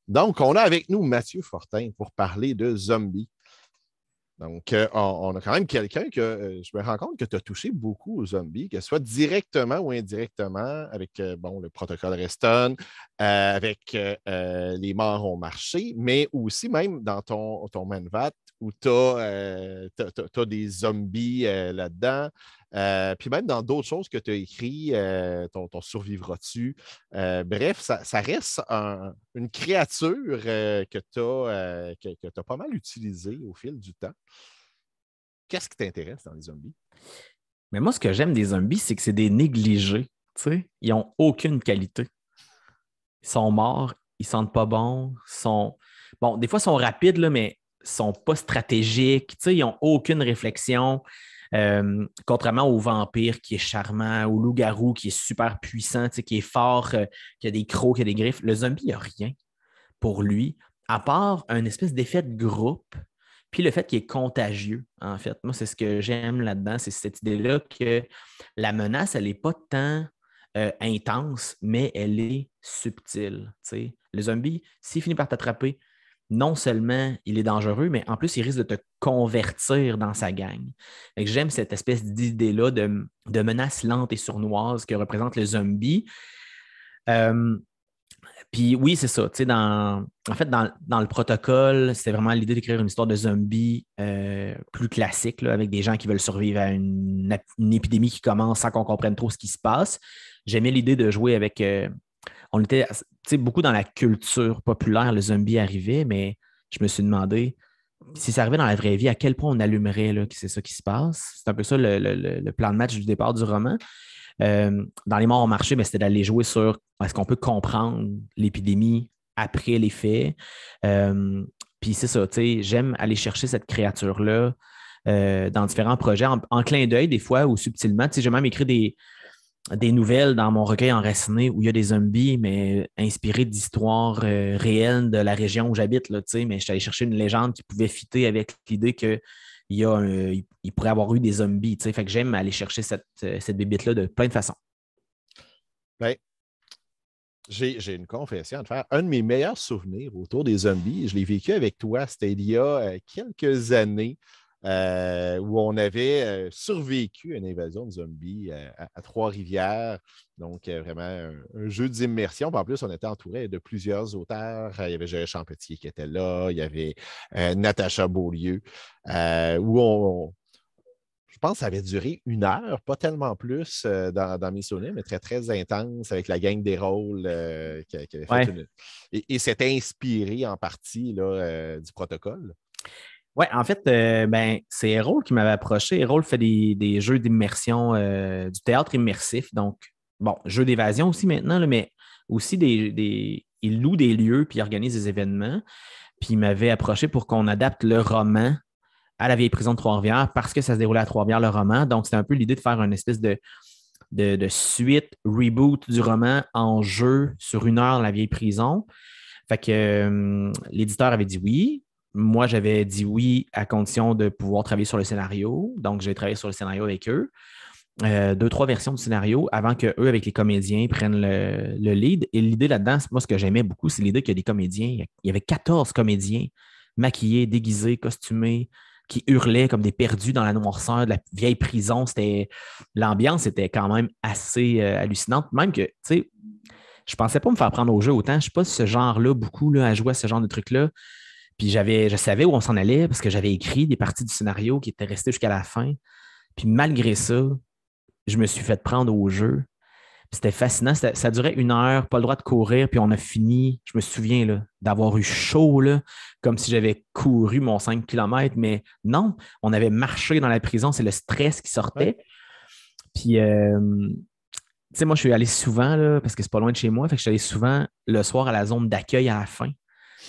Donc, on a avec nous Mathieu Fortin pour parler de zombies. Donc, on a quand même quelqu'un que je me rends compte que tu as touché beaucoup aux zombies, que ce soit directement ou indirectement avec le protocole Reston, avec les morts ont marché, mais aussi même dans ton Manvat où tu as, des zombies là-dedans. Puis même dans d'autres choses que tu as écrit, ton Survivras-tu. Bref, ça reste une créature que tu as pas mal utilisée au fil du temps. Qu'est-ce qui t'intéresse dans les zombies? Mais moi, ce que j'aime des zombies, c'est que c'est des négligés. Tu sais, ils n'ont aucune qualité. Ils sont morts, ils sentent pas bon, sont. Bon, des fois, ils sont rapides, là, mais ils sont pas stratégiques. Tu sais, ils n'ont aucune réflexion. Contrairement au vampire qui est charmant, au loup-garou qui est super puissant, tu sais, qui est fort, qui a des crocs, qui a des griffes. Le zombie, il n'y a rien pour lui, à part un espèce d'effet de groupe, puis le fait qu'il est contagieux, en fait. Moi, c'est ce que j'aime là-dedans, c'est cette idée-là que la menace, elle n'est pas tant intense, mais elle est subtile. T'sais. Le zombie, s'il finit par t'attraper, non seulement il est dangereux, mais en plus, il risque de te convertir dans sa gang. J'aime cette espèce d'idée-là de menace lente et sournoise que représente le zombie. Euh, puis oui, c'est ça. Tu sais, en fait, dans le protocole, c'était vraiment l'idée d'écrire une histoire de zombies plus classique, là, avec des gens qui veulent survivre à une épidémie qui commence sans qu'on comprenne trop ce qui se passe. J'aimais l'idée de jouer avec. On était tu sais, beaucoup dans la culture populaire, le zombie arrivait, mais je me suis demandé si ça arrivait dans la vraie vie, à quel point on allumerait là, que c'est ça qui se passe. C'est un peu ça le plan de match du départ du roman. Dans les morts au marché, c'était d'aller jouer sur est-ce qu'on peut comprendre l'épidémie après les faits. Euh, Puis c'est ça, tu sais, j'aime aller chercher cette créature-là dans différents projets, en clin d'œil des fois ou subtilement. Tu sais, j'ai même écrit des nouvelles dans mon recueil enraciné où il y a des zombies, mais inspirés d'histoires réelles de la région où j'habite, là, tu sais, mais je suis allé chercher une légende qui pouvait fitter avec l'idée que il pourrait avoir eu des zombies. Tu sais. Fait que j'aime aller chercher cette bébite-là de plein de façons. Ben, j'ai une confession à te faire. Un de mes meilleurs souvenirs autour des zombies, je l'ai vécu avec toi, c'était il y a quelques années où on avait survécu à une invasion de zombies à Trois-Rivières. Donc, vraiment un jeu d'immersion. Puis en plus, on était entouré de plusieurs auteurs. Il y avait Joël Champetier qui était là, il y avait Natacha Beaulieu, où je pense que ça avait duré 1 heure, pas tellement plus dans mes souvenirs, mais très, très intense avec la gang des rôles qui avait fait Ouais. une. Et c'était inspiré en partie là, du protocole. Ouais, en fait, c'est Errol qui m'avait approché. Errol fait des jeux d'immersion, du théâtre immersif. Donc, bon, jeux d'évasion aussi maintenant, là, mais aussi il loue des lieux puis il organise des événements. Puis il m'avait approché pour qu'on adapte le roman à la vieille prison de Trois-Rivières parce que ça se déroulait à Trois-Rivières, le roman. Donc, c'était un peu l'idée de faire une espèce de suite, reboot du roman en jeu sur 1 heure dans la vieille prison. Fait que l'éditeur avait dit oui. Moi, j'avais dit oui à condition de pouvoir travailler sur le scénario. Donc, j'ai travaillé sur le scénario avec eux. 2, 3 versions du scénario avant qu'eux, avec les comédiens, prennent le lead. Et l'idée là-dedans, moi, ce que j'aimais beaucoup, c'est l'idée qu'il y a des comédiens. Il y avait 14 comédiens maquillés, déguisés, costumés, qui hurlaient comme des perdus dans la noirceur de la vieille prison. L'ambiance était quand même assez hallucinante. Même que, tu sais, je pensais pas me faire prendre au jeu autant. Je suis pas ce genre-là beaucoup là, à jouer à ce genre de trucs-là. Puis je savais où on s'en allait parce que j'avais écrit des parties du scénario qui étaient restées jusqu'à la fin. Puis malgré ça, je me suis fait prendre au jeu. C'était fascinant. Ça durait 1 heure, pas le droit de courir, puis on a fini. Je me souviens là, d'avoir eu chaud, là, comme si j'avais couru mon 5 kilomètres, mais non, on avait marché dans la prison, c'est le stress qui Ouais. sortait. Puis, tu sais, moi, je suis allé souvent, là, parce que c'est pas loin de chez moi, fait que je suis allé souvent le soir à la zone d'accueil à la fin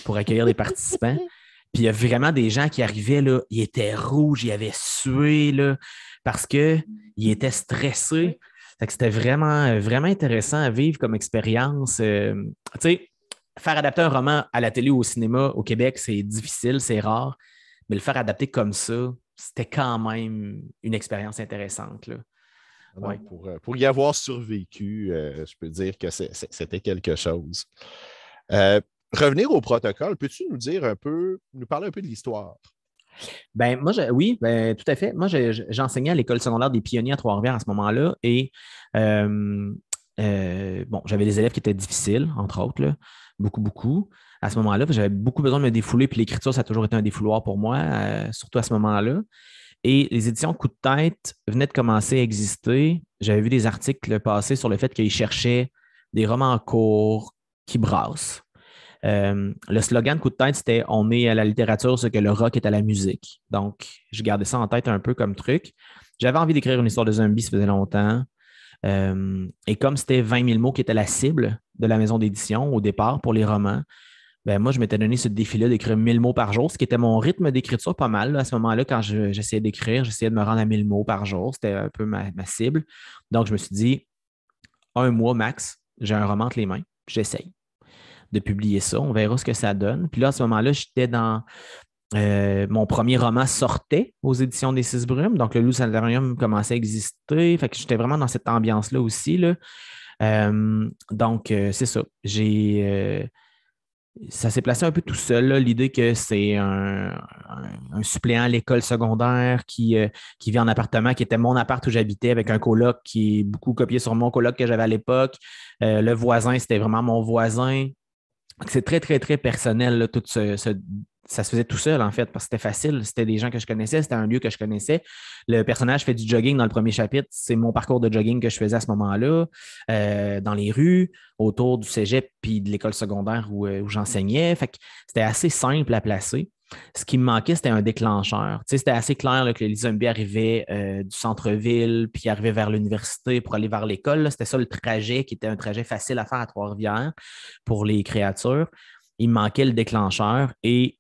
pour accueillir les participants. Puis il y a vraiment des gens qui arrivaient, là, ils étaient rouges, ils avaient sué, là, parce qu'ils étaient stressés. Fait que c'était vraiment, vraiment intéressant à vivre comme expérience. Tu sais, faire adapter un roman à la télé ou au cinéma au Québec, c'est difficile, c'est rare, mais le faire adapter comme ça, c'était quand même une expérience intéressante, là. Non, Ouais. pour y avoir survécu, je peux dire que c'était quelque chose. revenir au protocole, peux-tu nous dire un peu, nous parler un peu de l'histoire? Ben, moi, oui, ben, tout à fait. Moi, j'enseignais à l'école secondaire des pionniers à Trois-Rivières à ce moment-là et euh, bon, j'avais des élèves qui étaient difficiles, entre autres, là, beaucoup, beaucoup. À ce moment-là, j'avais beaucoup besoin de me défouler, puis l'écriture, ça a toujours été un défouloir pour moi, surtout à ce moment-là. Et les éditions Coup de tête venaient de commencer à exister. J'avais vu des articles passer sur le fait qu'ils cherchaient des romans courts qui brassent. Le slogan de Coup de tête, c'était On est à la littérature ce que le rock est à la musique. Donc, je gardais ça en tête un peu comme truc. J'avais envie d'écrire une histoire de zombie, ça faisait longtemps. Et comme c'était 20 000 mots qui étaient la cible de la maison d'édition au départ pour les romans, ben moi, je m'étais donné ce défi-là d'écrire 1000 mots par jour, ce qui était mon rythme d'écriture pas mal. Là, à ce moment-là, quand j'essayais d'écrire, j'essayais de me rendre à 1000 mots par jour. C'était un peu ma cible. Donc, je me suis dit, un mois max, j'ai un roman entre les mains, j'essaye de publier ça. On verra ce que ça donne. Puis là, à ce moment-là, j'étais dans. Mon premier roman sortait aux éditions des Six Brumes. Donc, le Loup Sanitarium commençait à exister. Fait que j'étais vraiment dans cette ambiance-là aussi. Là. Donc, c'est ça. Ça s'est placé un peu tout seul, là, l'idée que c'est un suppléant à l'école secondaire qui vit en appartement, qui était mon appart où j'habitais avec un coloc qui est beaucoup copié sur mon coloc que j'avais à l'époque. Le voisin, c'était vraiment mon voisin. C'est très, très, très personnel, là, ça se faisait tout seul, en fait, parce que c'était facile. C'était des gens que je connaissais, c'était un lieu que je connaissais. Le personnage fait du jogging dans le premier chapitre. C'est mon parcours de jogging que je faisais à ce moment-là, dans les rues, autour du cégep puis de l'école secondaire où j'enseignais. Fait que c'était assez simple à placer. Ce qui me manquait, c'était un déclencheur. Tu sais, c'était assez clair là, que les zombies arrivaient du centre-ville, puis arrivaient vers l'université pour aller vers l'école. Là. C'était ça le trajet, qui était un trajet facile à faire à Trois-Rivières pour les créatures. Il me manquait le déclencheur et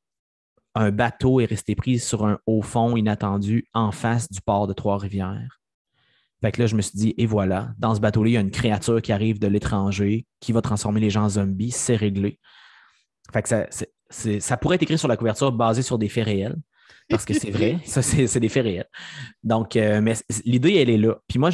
un bateau est resté pris sur un haut fond inattendu en face du port de Trois-Rivières. Fait que là, je me suis dit, et voilà, dans ce bateau-là, il y a une créature qui arrive de l'étranger qui va transformer les gens en zombies, c'est réglé. Fait que ça pourrait être écrit sur la couverture basé sur des faits réels, parce que c'est vrai, ça, c'est des faits réels. Donc, mais l'idée, elle est là. Puis moi,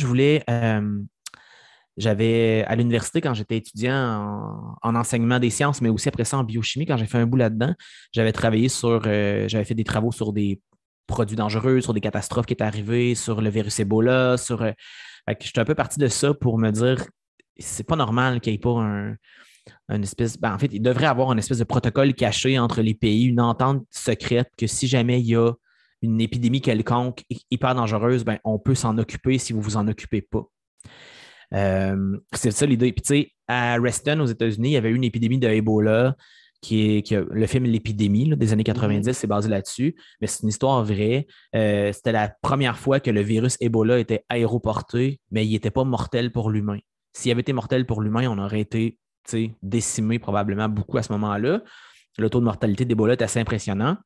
j'avais à l'université, quand j'étais étudiant en enseignement des sciences, mais aussi après ça en biochimie, quand j'ai fait un bout là-dedans, j'avais fait des travaux sur des produits dangereux, sur des catastrophes qui étaient arrivées, sur le virus Ebola, fait que j'étais un peu parti de ça pour me dire, c'est pas normal qu'il n'y ait pas une espèce. En fait, il devrait y avoir une espèce de protocole caché entre les pays, une entente secrète que si jamais il y a une épidémie quelconque hyper dangereuse, ben, on peut s'en occuper si vous ne vous en occupez pas. C'est ça l'idée. Puis, tu sais, à Reston, aux États-Unis, il y avait eu une épidémie de Ebola, le film L'épidémie là, des années 90, c'est basé là-dessus, mais c'est une histoire vraie. C'était la première fois que le virus Ebola était aéroporté, mais il n'était pas mortel pour l'humain. S'il avait été mortel pour l'humain, on aurait été décimé probablement beaucoup à ce moment-là. Le taux de mortalité d'Ebola est assez impressionnant.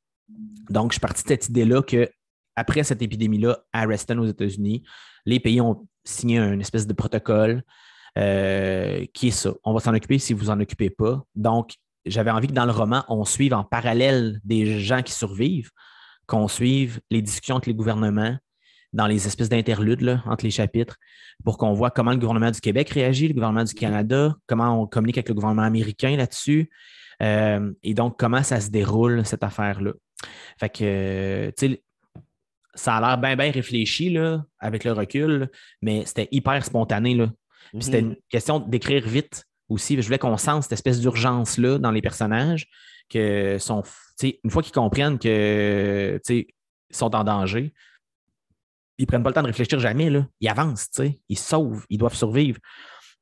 Donc, je suis parti de cette idée-là que après cette épidémie-là, à Reston, aux États-Unis, les pays ont signé une espèce de protocole qui est ça. On va s'en occuper si vous en occupez pas. Donc, j'avais envie que dans le roman, on suive en parallèle des gens qui survivent, qu'on suive les discussions entre les gouvernements dans les espèces d'interludes là, entre les chapitres pour qu'on voit comment le gouvernement du Québec réagit, le gouvernement du Canada, comment on communique avec le gouvernement américain là-dessus et donc comment ça se déroule, cette affaire-là. Fait que, tu sais, ça a l'air bien, bien réfléchi là, avec le recul, mais c'était hyper spontané. Là. Puis c'était une question d'écrire vite aussi. Je voulais qu'on sente cette espèce d'urgence-là dans les personnages, que sont, une fois qu'ils comprennent que ils sont en danger, ils ne prennent pas le temps de réfléchir jamais. Là. Ils avancent, ils se sauvent, ils doivent survivre.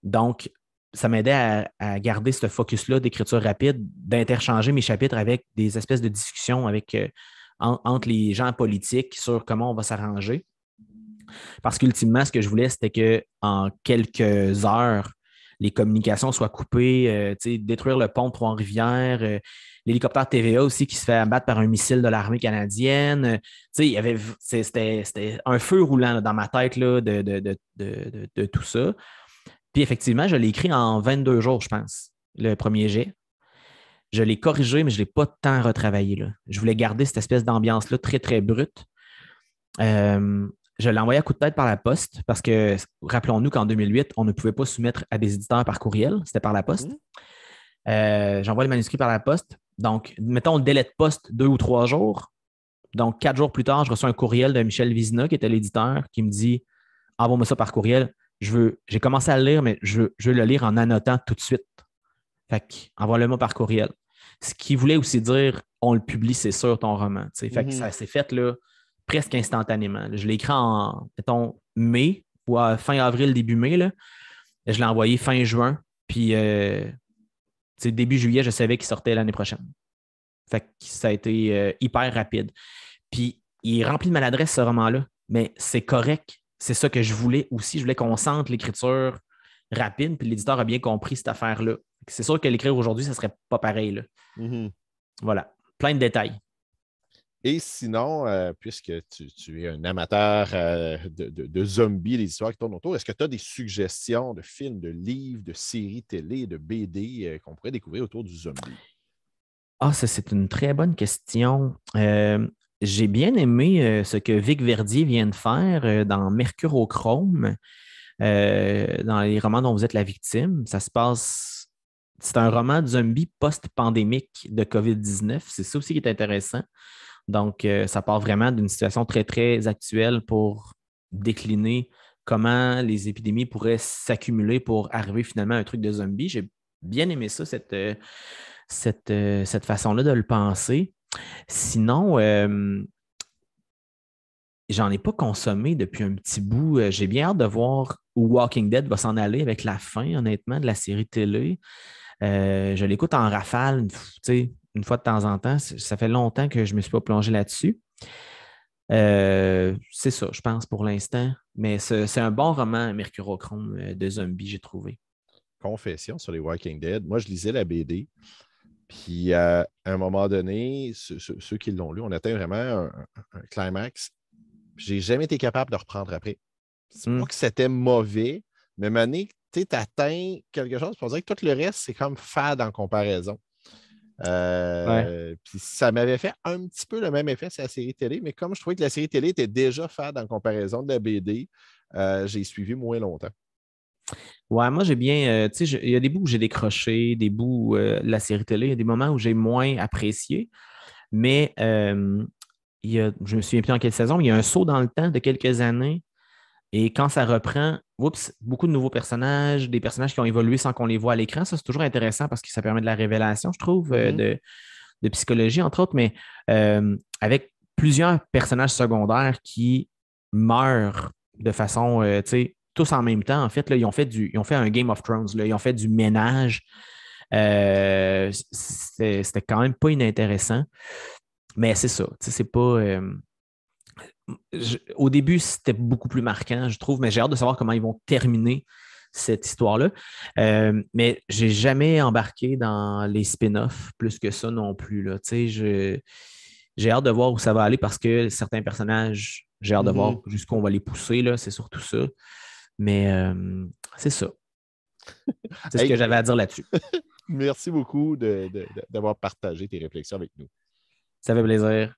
Donc, ça m'aidait à garder ce focus-là d'écriture rapide, d'interchanger mes chapitres avec des espèces de discussions avec, entre les gens politiques sur comment on va s'arranger. Parce qu'ultimement, ce que je voulais, c'était qu'en quelques heures, les communications soient coupées, détruire le pont de Trois-Rivières, l'hélicoptère TVA aussi qui se fait abattre par un missile de l'armée canadienne. C'était un feu roulant là, dans ma tête là, de tout ça. Puis effectivement, je l'ai écrit en 22 jours, je pense, le premier jet. Je l'ai corrigé, mais je ne l'ai pas tant retravaillé. Là. Je voulais garder cette espèce d'ambiance-là très, très brute. Je l'ai envoyé à coup de tête par la poste parce que, rappelons-nous qu'en 2008, on ne pouvait pas soumettre à des éditeurs par courriel, c'était par la poste. J'envoie le manuscrit par la poste. Donc, mettons, le délai de poste 2 ou 3 jours. Donc, 4 jours plus tard, je reçois un courriel de Michel Vizina, qui était l'éditeur, qui me dit envoie-moi ça par courriel. J'ai commencé à le lire, mais je veux le lire en annotant tout de suite. Fait que, envoie-le-moi par courriel. Ce qui voulait aussi dire on le publie, c'est sûr, ton roman. Fait que ça s'est fait là, presque instantanément. Je l'ai écrit en, mettons, mai ou fin avril, début mai. Là. Je l'ai envoyé fin juin. Puis, début juillet, je savais qu'il sortait l'année prochaine. Fait que ça a été hyper rapide. Puis, il est rempli de maladresse, ce roman-là, mais c'est correct. C'est ça que je voulais aussi. Je voulais qu'on sente l'écriture rapide, puis l'éditeur a bien compris cette affaire-là. C'est sûr que l'écrire aujourd'hui, ça ne serait pas pareil. Là. Voilà. Plein de détails. Et sinon, puisque tu es un amateur de zombies, des histoires qui tournent autour, est-ce que tu as des suggestions de films, de livres, de séries télé, de BD qu'on pourrait découvrir autour du zombie? Ah, ça, c'est une très bonne question. J'ai bien aimé ce que Vic Verdier vient de faire dans Mercurochrome, dans les romans dont vous êtes la victime. Ça se passe. C'est un roman de zombie post-pandémique de COVID-19. C'est ça aussi qui est intéressant. Donc, ça part vraiment d'une situation très, très actuelle pour décliner comment les épidémies pourraient s'accumuler pour arriver finalement à un truc de zombie. J'ai bien aimé ça, cette façon-là de le penser. Sinon, j'en ai pas consommé depuis un petit bout. J'ai bien hâte de voir où Walking Dead va s'en aller avec la fin, honnêtement, de la série télé. Je l'écoute en rafale, une fois de temps en temps. Ça fait longtemps que je ne me suis pas plongé là-dessus. C'est ça, je pense, pour l'instant. Mais c'est un bon roman, Mercurochrome de zombies, j'ai trouvé. Confession sur les Walking Dead. Moi, je lisais la BD. Puis, à un moment donné, ceux qui l'ont lu, on atteint vraiment un climax. J'ai jamais été capable de reprendre après. C'est pas que c'était mauvais, mais Mané, tu atteins quelque chose, on dirait que tout le reste, c'est comme fade en comparaison. Puis ça m'avait fait un petit peu le même effet sur la série télé, mais comme je trouvais que la série télé était déjà fade en comparaison de la BD, j'ai suivi moins longtemps. Ouais, moi j'ai bien, il y a des bouts où j'ai décroché, des bouts où la série télé, il y a des moments où j'ai moins apprécié, mais je me souviens plus dans quelle saison, mais il y a un saut dans le temps de quelques années. Et quand ça reprend, beaucoup de nouveaux personnages, des personnages qui ont évolué sans qu'on les voit à l'écran. Ça, c'est toujours intéressant parce que ça permet de la révélation, je trouve, de psychologie, entre autres, mais avec plusieurs personnages secondaires qui meurent de façon, tous en même temps. En fait, là, ils ont fait un Game of Thrones, là, ils ont fait du ménage. C'était quand même pas inintéressant. Mais c'est ça, c'est pas. Au début, c'était beaucoup plus marquant, je trouve, mais j'ai hâte de savoir comment ils vont terminer cette histoire-là. Mais je n'ai jamais embarqué dans les spin-offs plus que ça non plus. Là. J'ai hâte de voir où ça va aller parce que certains personnages, j'ai hâte de voir jusqu'où on va les pousser. Là, c'est surtout ça. Mais c'est ça. C'est ce que j'avais à dire là-dessus. Merci beaucoup d'avoir partagé tes réflexions avec nous. Ça fait plaisir.